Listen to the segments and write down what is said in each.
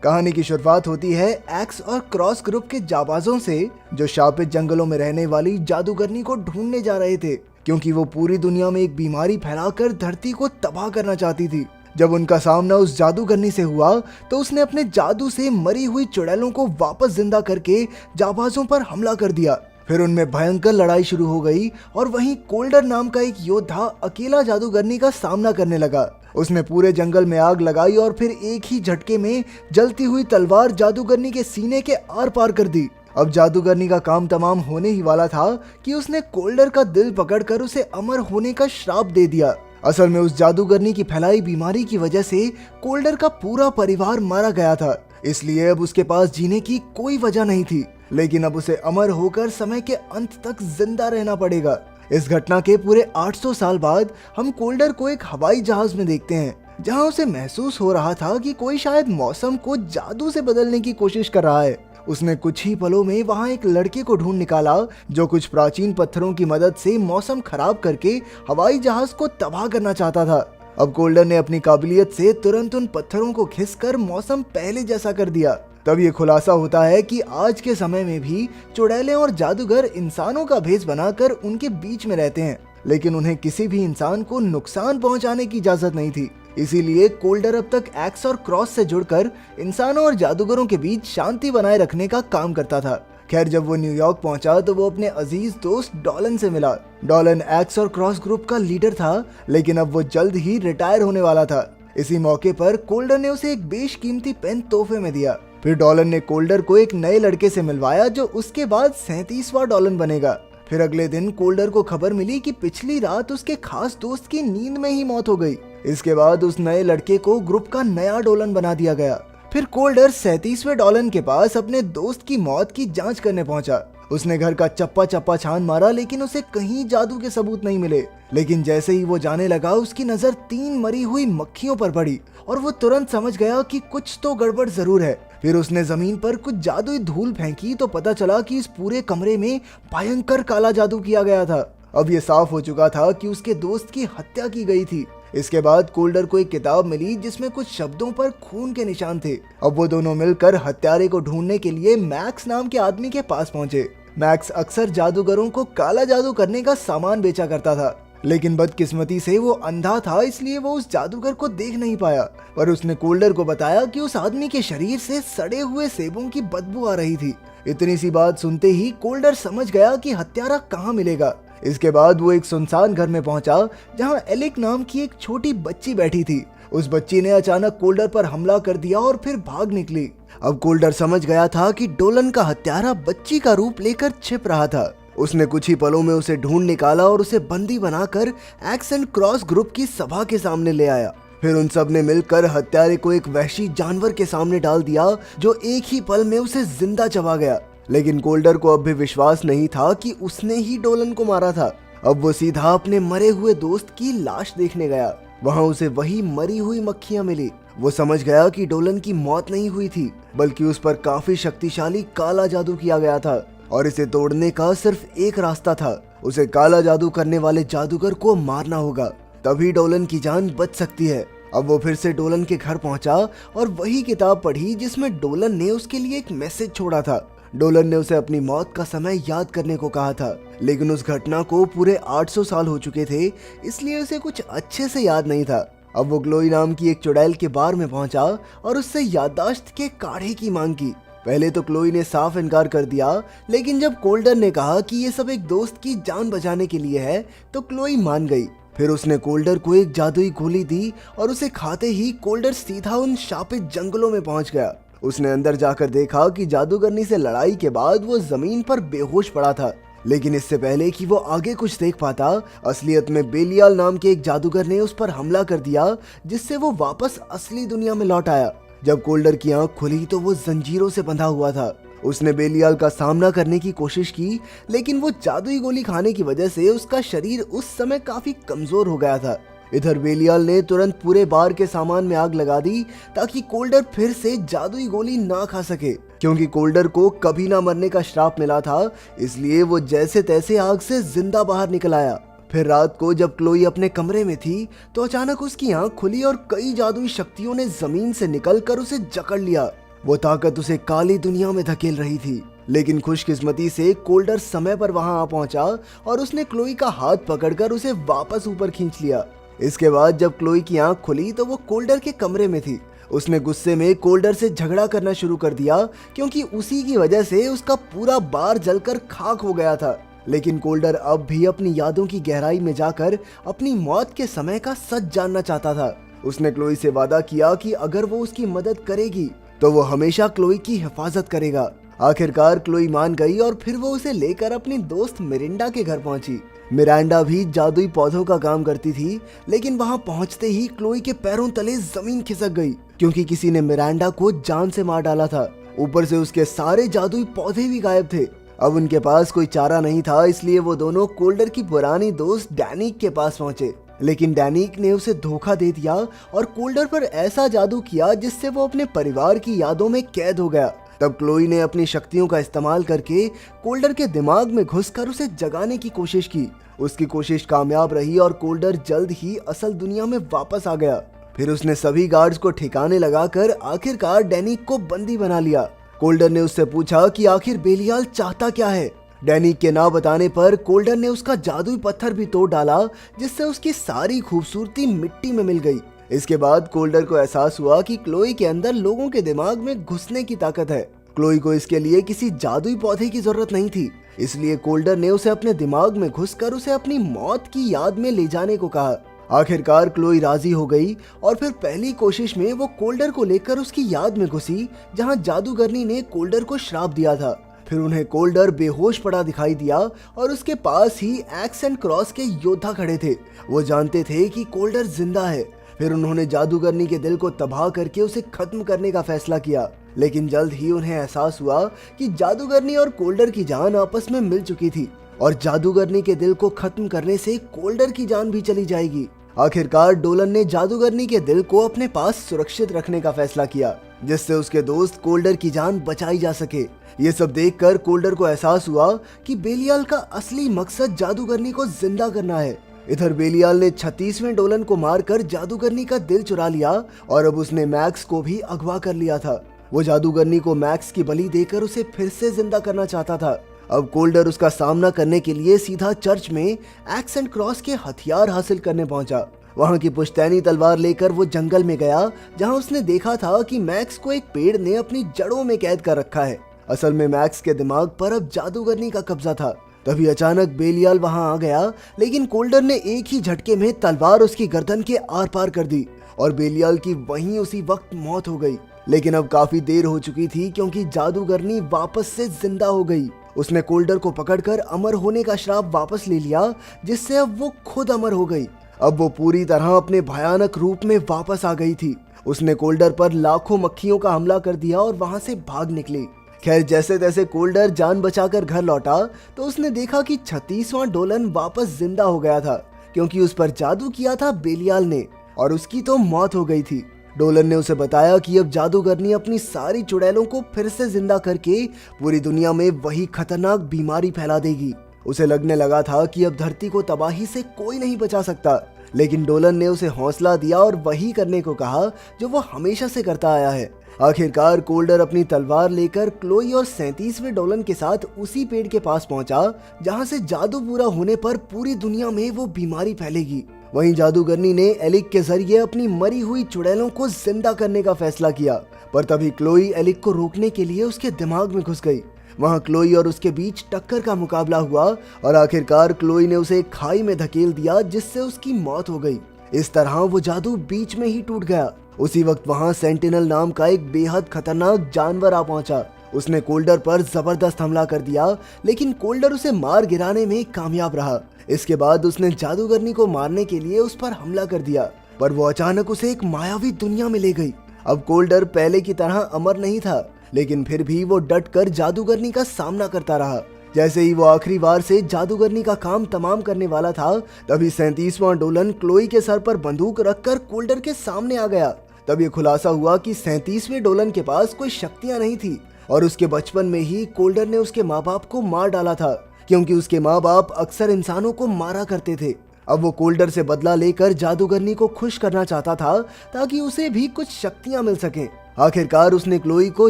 कहानी की शुरुआत होती है एक्स और क्रॉस ग्रुप के जाबाजों से, जो शापित जंगलों में रहने वाली जादूगरनी को ढूंढने जा रहे थे, क्योंकि वो पूरी दुनिया में एक बीमारी फैलाकर धरती को तबाह करना चाहती थी। जब उनका सामना उस जादूगरनी से हुआ तो उसने अपने जादू से मरी हुई चुड़ैलों को वापस जिंदा करके जाबाजों पर हमला कर दिया। फिर उनमें भयंकर लड़ाई शुरू हो गई और वहीं कोल्डर नाम का एक योद्धा अकेला जादूगरनी का सामना करने लगा। उसने पूरे जंगल में आग लगाई और फिर एक ही झटके में जलती हुई तलवार जादूगरनी के सीने के आर पार कर दी। अब जादूगरनी का काम तमाम होने ही वाला था कि उसने कोल्डर का दिल पकड़कर उसे अमर होने का श्राप दे दिया। असल में उस जादूगरनी की फैलाई बीमारी की वजह से कोल्डर का पूरा परिवार मारा गया था, इसलिए अब उसके पास जीने की कोई वजह नहीं थी। लेकिन अब उसे अमर होकर समय के अंत तक जिंदा रहना पड़ेगा। इस घटना के पूरे 800 साल बाद हम कोल्डर को एक हवाई जहाज में देखते हैं, जहां उसे महसूस हो रहा था कि कोई शायद मौसम को जादू से बदलने की कोशिश कर रहा है। उसने कुछ ही पलों में वहां एक लड़के को ढूंढ निकाला जो कुछ प्राचीन पत्थरों की मदद से मौसम खराब करके हवाई जहाज को तबाह करना चाहता था। अब कोल्डर ने अपनी काबिलियत से तुरंत उन पत्थरों को खिसकर मौसम पहले जैसा कर दिया। तब ये खुलासा होता है कि आज के समय में भी चुड़ैलें और जादूगर इंसानों का भेष बनाकर उनके बीच में रहते हैं, लेकिन उन्हें किसी भी इंसान को नुकसान पहुंचाने की इजाजत नहीं थी। इसीलिए कोल्डर अब तक एक्स और क्रॉस से जुड़कर इंसानों और जादूगरों के बीच शांति बनाए रखने का काम करता था। खैर, जब वो न्यूयॉर्क पहुंचा तो वो अपने अजीज दोस्त डॉलन से मिला। डॉलन एक्स और क्रॉस ग्रुप का लीडर था, लेकिन अब वो जल्द ही रिटायर होने वाला था। इसी मौके पर कोल्डर ने उसे एक बेशकीमती पेन तोहफे में दिया। फिर डॉलन ने कोल्डर को एक नए लड़के से मिलवाया जो उसके बाद 37वां डॉलन बनेगा। फिर अगले दिन कोल्डर को खबर मिली कि पिछली रात उसके खास दोस्त की नींद में ही मौत हो गई। इसके बाद उस नए लड़के को ग्रुप का नया डॉलन बना दिया गया। फिर कोल्डर 37वें डॉलन के पास अपने दोस्त की मौत की जांच करने पहुंचा। उसने घर का चप्पा चप्पा छान मारा, लेकिन उसे कहीं जादू के सबूत नहीं मिले। लेकिन जैसे ही वो जाने लगा, उसकी नजर 3 मरी हुई मक्खियों पर पड़ी और वो तुरंत समझ गया कि कुछ तो गड़बड़ जरूर है। फिर उसने जमीन पर कुछ जादुई धूल फेंकी तो पता चला कि इस पूरे कमरे में भयंकर काला जादू किया गया था। अब ये साफ हो चुका था कि उसके दोस्त की हत्या की गई थी। इसके बाद कोल्डर को एक किताब मिली जिसमें कुछ शब्दों पर खून के निशान थे। अब वो दोनों मिलकर हत्यारे को ढूंढने के लिए मैक्स नाम के आदमी के पास पहुंचे। मैक्स अक्सर जादूगरों को काला जादू करने का सामान बेचा करता था, लेकिन बदकिस्मती से वो अंधा था, इसलिए वो उस जादूगर को देख नहीं पाया। पर उसने कोल्डर को बताया कि उस आदमी के शरीर से सड़े हुए सेबों की बदबू आ रही थी। इतनी सी बात सुनते ही कोल्डर समझ गया कि हत्यारा कहाँ मिलेगा। इसके बाद वो एक सुनसान घर में पहुंचा जहां एलिक नाम की एक छोटी बच्ची बैठी थी। उस बच्ची ने अचानक कोल्डर पर हमला कर दिया और फिर भाग निकली। अब कोल्डर समझ गया था कि डोलन का हत्यारा बच्ची का रूप लेकर छिप रहा था। उसने कुछ ही पलों में उसे ढूंढ निकाला और उसे बंदी बनाकर एक्स एंड क्रॉस ग्रुप की सभा के सामने ले आया। फिर उन सब ने मिलकर हत्यारे को एक वहशी जानवर के सामने डाल दिया जो एक ही पल में उसे जिंदा चबा गया। लेकिन कोल्डर को अब भी विश्वास नहीं था कि उसने ही डोलन को मारा था। अब वो सीधा अपने मरे हुए दोस्त की लाश देखने गया। वहाँ उसे वही मरी हुई मक्खियां मिली। वो समझ गया कि डोलन की मौत नहीं हुई थी, बल्कि उस पर काफी शक्तिशाली काला जादू किया गया था और इसे तोड़ने का सिर्फ एक रास्ता था। उसे काला जादू करने वाले जादूगर को मारना होगा, तभी डोलन की जान बच सकती है। अब वो फिर से डोलन के घर पहुंचा और वही किताब पढ़ी जिसमें डोलन ने उसके लिए एक मैसेज छोड़ा था। डोलन ने उसे अपनी मौत का समय याद करने को कहा था, लेकिन उस घटना को पूरे 800 साल हो चुके थे, इसलिए उसे कुछ अच्छे से याद नहीं था। अब वो ग्लोई नाम की एक चुड़ैल के बार में पहुंचा और उससे याददाश्त के काढ़े की मांग की। पहले तो क्लोई ने साफ इनकार कर दिया, लेकिन जब कोल्डर ने कहा कि ये सब एक दोस्त की जान बचाने के लिए है तो क्लोई मान गई। फिर उसने कोल्डर को एक जादुई गोली दी और उसे खाते ही कोल्डर सीधा उन शापित जंगलों में पहुंच गया। उसने अंदर जाकर देखा कि जादूगरनी से लड़ाई के बाद वो जमीन पर बेहोश पड़ा था। लेकिन इससे पहले कि वो आगे कुछ देख पाता, असलियत में बेलियाल नाम के एक जादूगर ने उस पर हमला कर दिया, जिससे वो वापस असली दुनिया में लौट आया। जब कोल्डर की आंख खुली तो वो जंजीरों से बंधा हुआ था। उसने बेलियाल का सामना करने की कोशिश की, लेकिन वो जादुई गोली खाने की वजह से उसका शरीर उस समय काफी कमजोर हो गया था। इधर बेलियाल ने तुरंत पूरे बार के सामान में आग लगा दी ताकि कोल्डर फिर से जादुई गोली ना खा सके। क्योंकि कोल्डर को कभी ना मरने का श्राप मिला था, इसलिए वो जैसे तैसे आग से जिंदा बाहर निकल आया। फिर रात को जब क्लोई अपने कमरे में थी तो अचानक उसकी आंख खुली और कई जादुई शक्तियों ने जमीन से निकलकर उसे जकड़ लिया। वो ताकत उसे काली दुनिया में धकेल रही थी। लेकिन खुशकिस्मती से कोल्डर समय पर वहां आ पहुंचा और उसने क्लोई का हाथ पकड़कर उसे वापस ऊपर खींच लिया। इसके बाद जब क्लोई की आंख खुली तो वो कोल्डर के कमरे में थी। उसने गुस्से में कोल्डर से झगड़ा करना शुरू कर दिया क्योंकि उसी की वजह से उसका पूरा बार जलकर खाक हो गया था। लेकिन कोल्डर अब भी अपनी यादों की गहराई में जाकर अपनी मौत के समय का सच जानना चाहता था। उसने क्लोई से वादा किया कि अगर वो उसकी मदद करेगी तो वो हमेशा क्लोई की हिफाजत करेगा। आखिरकार क्लोई मान गई और फिर वो उसे लेकर अपनी दोस्त मिरिंडा के घर पहुंची। मिरांडा भी जादुई पौधों का काम करती थी, लेकिन वहां पहुंचते ही क्लोई के पैरों तले जमीन खिसक गई क्योंकि किसी ने मिरांडा को जान से मार डाला था। ऊपर से उसके सारे जादुई पौधे भी गायब थे। अब उनके पास कोई चारा नहीं था, इसलिए वो दोनों कोल्डर की पुरानी दोस्त डैनिक के पास पहुंचे। लेकिन डैनिक ने उसे धोखा दे दिया और कोल्डर पर ऐसा जादू किया जिससे वो अपने परिवार की यादों में कैद हो गया। तब क्लोई ने अपनी शक्तियों का इस्तेमाल करके कोल्डर के दिमाग में घुसकर उसे जगाने की कोशिश की। उसकी कोशिश कामयाब रही और कोल्डर जल्द ही असल दुनिया में वापस आ गया। फिर उसने सभी गार्ड्स को ठिकाने लगाकर आखिरकार डैनिक को बंदी बना लिया। कोल्डर ने उससे पूछा कि आखिर बेलियाल चाहता क्या है। डैनिक के ना बताने पर कोल्डर ने उसका जादुई पत्थर भी तोड़ डाला, जिससे उसकी सारी खूबसूरती मिट्टी में मिल गई। इसके बाद कोल्डर को एहसास हुआ कि क्लोई के अंदर लोगों के दिमाग में घुसने की ताकत है। क्लोई को इसके लिए किसी जादुई पौधे की जरूरत नहीं थी, इसलिए कोल्डर ने उसे अपने दिमाग में घुसकर उसे अपनी मौत की याद में ले जाने को कहा। आखिरकार क्लोई राजी हो गई और फिर पहली कोशिश में वो कोल्डर को लेकर उसकी याद में घुसी, जहां जादूगरनी ने कोल्डर को श्राप दिया था। फिर उन्हें कोल्डर बेहोश पड़ा दिखाई दिया और उसके पास ही एक्स एंड क्रॉस के योद्धा खड़े थे। वो जानते थे कि कोल्डर जिंदा है। फिर उन्होंने जादूगरनी के दिल को तबाह करके उसे खत्म करने का फैसला किया। लेकिन जल्द ही उन्हें एहसास हुआ कि जादूगरनी और कोल्डर की जान आपस में मिल चुकी थी और जादूगरनी के दिल को खत्म करने से कोल्डर की जान भी चली जाएगी। आखिरकार डोलन ने जादूगरनी के दिल को अपने पास सुरक्षित रखने का फैसला किया, जिससे उसके दोस्त कोल्डर की जान बचाई जा सके। ये सब देखकर कोल्डर को एहसास हुआ कि बेलियाल का असली मकसद जादूगरनी को जिंदा करना है। इधर बेलियाल ने 36वें डोलन को मारकर जादूगरनी का दिल चुरा लिया और अब उसने मैक्स को भी अगवा कर लिया था। वो जादूगरनी को मैक्स की बलि देकर उसे फिर से जिंदा करना चाहता था। अब कोल्डर उसका सामना करने के लिए सीधा चर्च में एक्स एंड क्रॉस के हथियार हासिल करने पहुंचा। वहां की पुश्तैनी तलवार लेकर वो जंगल में गया, जहां उसने देखा था कि मैक्स को एक पेड़ ने अपनी जड़ों में कैद कर रखा है। असल में मैक्स के दिमाग पर अब जादूगरनी का कब्जा था। तभी अचानक बेलियाल वहां आ गया, लेकिन कोल्डर ने एक ही झटके में तलवार उसकी गर्दन के आर पार कर दी और बेलियाल की वहीं उसी वक्त मौत हो गई। लेकिन अब काफी देर हो चुकी थी क्योंकि जादूगरनी वापस से जिंदा हो गई। उसने कोल्डर को पकड़कर अमर होने का श्राप वापस ले लिया, जिससे अब वो खुद अमर हो गई। अब वो पूरी तरह अपने भयानक रूप में वापस आ गई थी। उसने कोल्डर पर लाखों मक्खियों का हमला कर दिया और वहां से भाग निकली। खैर, जैसे तैसे कोल्डर जान बचाकर घर लौटा तो उसने देखा कि 36वां डोलन वापस जिंदा हो गया था, क्योंकि उस पर जादू किया था बेलियाल ने और उसकी तो मौत हो गई थी। डोलन ने उसे बताया कि अब जादूगरनी अपनी सारी चुड़ैलों को फिर से जिंदा करके पूरी दुनिया में वही खतरनाक बीमारी फैला देगी। उसे लगने लगा था कि अब धरती को तबाही से कोई नहीं बचा सकता, लेकिन डोलन ने उसे हौसला दिया और वही करने को कहा जो वो हमेशा से करता आया है। आखिरकार कोल्डर अपनी तलवार लेकर क्लोई और 37वें डोलन के साथ उसी पेड़ के पास पहुंचा, जहां से जादू पूरा होने पर पूरी दुनिया में वो बीमारी फैलेगी। वहीं जादूगरनी ने एलिक के जरिए अपनी मरी हुई चुड़ैलों को जिंदा करने का फैसला किया, पर तभी क्लोई एलिक को रोकने के लिए उसके दिमाग में घुस गई। वहां क्लोई और उसके बीच टक्कर का मुकाबला हुआ और आखिरकार क्लोई ने उसे एक खाई में धकेल दिया, जिससे उसकी मौत हो गई। इस तरह वो जादू बीच में ही टूट गया। उसी वक्त वहां सेंटिनल नाम का एक बेहद खतरनाक जानवर आ पहुंचा। उसने कोल्डर पर जबरदस्त हमला कर दिया, लेकिन कोल्डर उसे मार गिराने में कामयाब रहा। इसके बाद उसने जादूगरनी को मारने के लिए उस पर हमला कर दिया, पर वो अचानक उसे एक मायावी दुनिया में ले गई। अब कोल्डर पहले की तरह अमर नहीं था, लेकिन फिर भी वो डट कर जादूगरनी का सामना करता रहा। जैसे ही वो आखिरी बार से जादूगरनी का काम तमाम करने वाला था, तभी 37वां डोलन क्लोई के सर पर बंदूक रखकर कोल्डर के सामने आ गया। तब ये खुलासा हुआ कि 37वें डोलन के पास कोई शक्तियां नहीं थी और उसके बचपन में ही कोल्डर ने उसके माँ बाप को मार डाला था, क्योंकि उसके माँ बाप अक्सर इंसानों को मारा करते थे। अब वो कोल्डर से बदला लेकर जादूगरनी को खुश करना चाहता था, ताकि उसे भी कुछ शक्तियां मिल सकें। आखिरकार उसने क्लोई को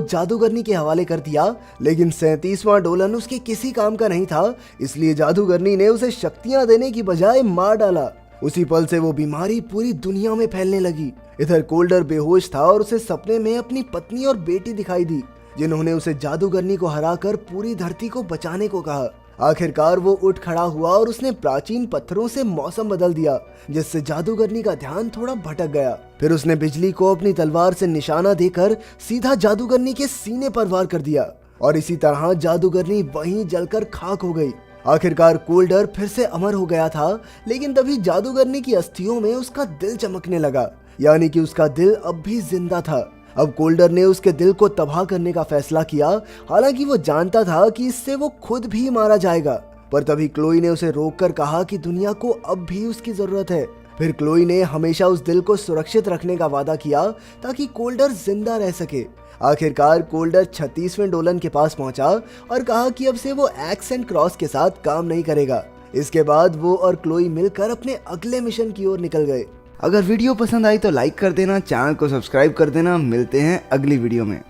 जादूगरनी के हवाले कर दिया, लेकिन 37वां डोलन उसके किसी काम का नहीं था, इसलिए जादूगरनी ने उसे शक्तियां देने की बजाय मार डाला। उसी पल से वो बीमारी पूरी दुनिया में फैलने लगी। इधर कोल्डर बेहोश था और उसे सपने में अपनी पत्नी और बेटी दिखाई दी, जिन्होंने उसे जादूगरनी को हराकर पूरी धरती को बचाने को कहा। आखिरकार वो उठ खड़ा हुआ और उसने प्राचीन पत्थरों से मौसम बदल दिया, जिससे जादूगरनी का ध्यान थोड़ा भटक गया। फिर उसने बिजली को अपनी तलवार से निशाना देकर सीधा जादूगरनी के सीने पर वार कर दिया और इसी तरह जादूगरनी वहीं जलकर खाक हो गई। आखिरकार कोल्डर फिर से अमर हो गया था, लेकिन तभी जादूगरनी की अस्थियों में उसका दिल चमकने लगा, यानी कि उसका दिल अब भी जिंदा था। अब कोल्डर ने उसके दिल को तबाह करने का फैसला किया, हालांकि वो जानता था कि इससे वो खुद भी मारा जाएगा। पर तभी क्लोई ने उसे रोककर कहा कि दुनिया को अब भी उसकी जरूरत है। फिर क्लोई ने हमेशा उस दिल को सुरक्षित रखने का वादा किया ताकि कोल्डर जिंदा रह सके। आखिरकार कोल्डर 36वें डोलन के पास पहुंचा और कहा कि अब से वो एक्स एंड क्रॉस के साथ काम नहीं करेगा। इसके बाद वो और क्लोई मिलकर अपने अगले मिशन की ओर निकल गए। अगर वीडियो पसंद आई तो लाइक कर देना, चैनल को सब्सक्राइब कर देना। मिलते हैं अगली वीडियो में।